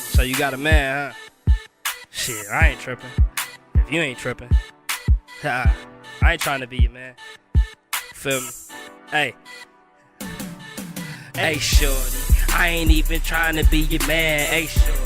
So you got a man, huh? Shit, I ain't tripping. If you ain't tripping, I ain't trying to be your man. Feel me? Hey, shorty, I ain't even trying to be your man. Hey, shorty,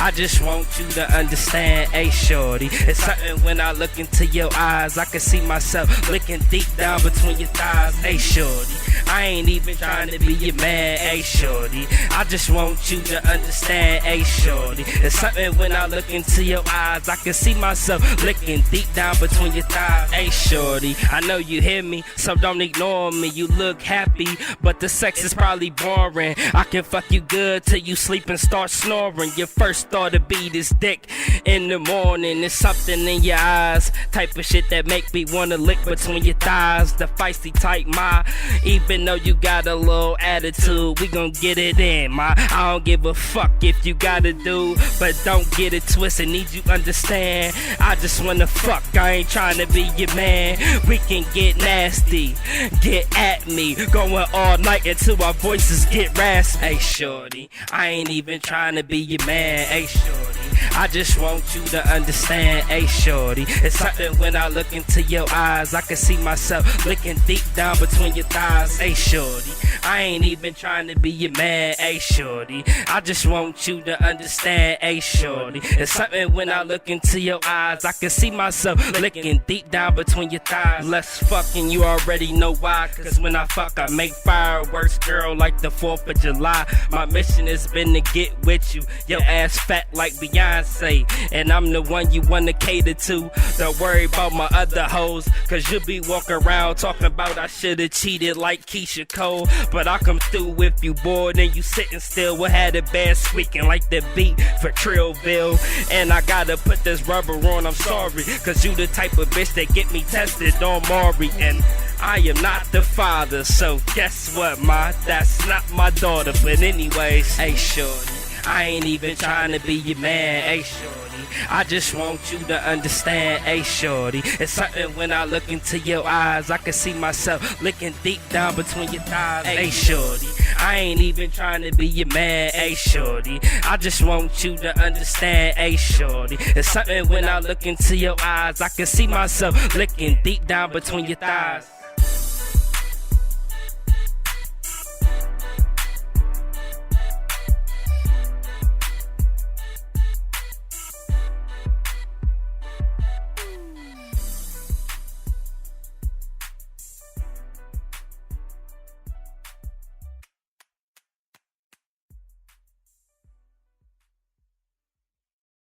I just want you to understand. Hey, shorty, it's something when I look into your eyes. I can see myself looking deep down between your thighs. Hey, shorty, I ain't even trying to be your man. Hey, shorty, I just want you to understand. Hey, shorty, it's something when I look into your eyes. I can see myself looking deep down between your thighs. Hey, shorty, I know you hear me, so don't ignore me. You look happy, but the sex is probably boring. I can fuck you good till you sleep and start snoring. Your first thought to be this dick in the morning. It's something in your eyes, type of shit that make me wanna lick between your thighs. The feisty type, ma. Even though you got a little attitude, we gon' get it in, ma. I don't give a fuck if you gotta do, but don't get it twisted. Need you understand? I just wanna fuck. I ain't trying to be your man. We can get nasty, get at me, going all night until our voices get raspy. Hey, shorty, I ain't even trying to be your man. Hey, shorty, I just want you to understand. Hey, shorty, it's something when I look into your eyes. I can see myself looking deep down between your thighs. Hey, shorty, I ain't even trying to be your man. Hey, shorty, I just want you to understand. Hey, shorty, it's something when I look into your eyes. I can see myself looking deep down between your thighs. Let's fucking, you already know why. Cause when I fuck, I make fireworks, girl, like the 4th of July. My mission has been to get with you. Your ass fat like Beyonce, and I'm the one you wanna cater to. Don't worry about my other hoes, cause you'll be walking around talking about I should've cheated like Keisha Cole. But I come through if you bored and you sitting still. We had a band squeaking like the beat for Trillville. And I gotta put this rubber on, I'm sorry, cause you the type of bitch that get me tested on Maury. And I am not the father, so guess what, ma? That's not my daughter. But anyways, hey, shorty, I ain't even trying to be your man. Hey, shorty, I just want you to understand. Hey, shorty, it's something when I look into your eyes. I can see myself looking deep down between your thighs. Hey, shorty, I ain't even trying to be your man. Hey, shorty, I just want you to understand. Hey, shorty, it's something when I look into your eyes. I can see myself looking deep down between your thighs.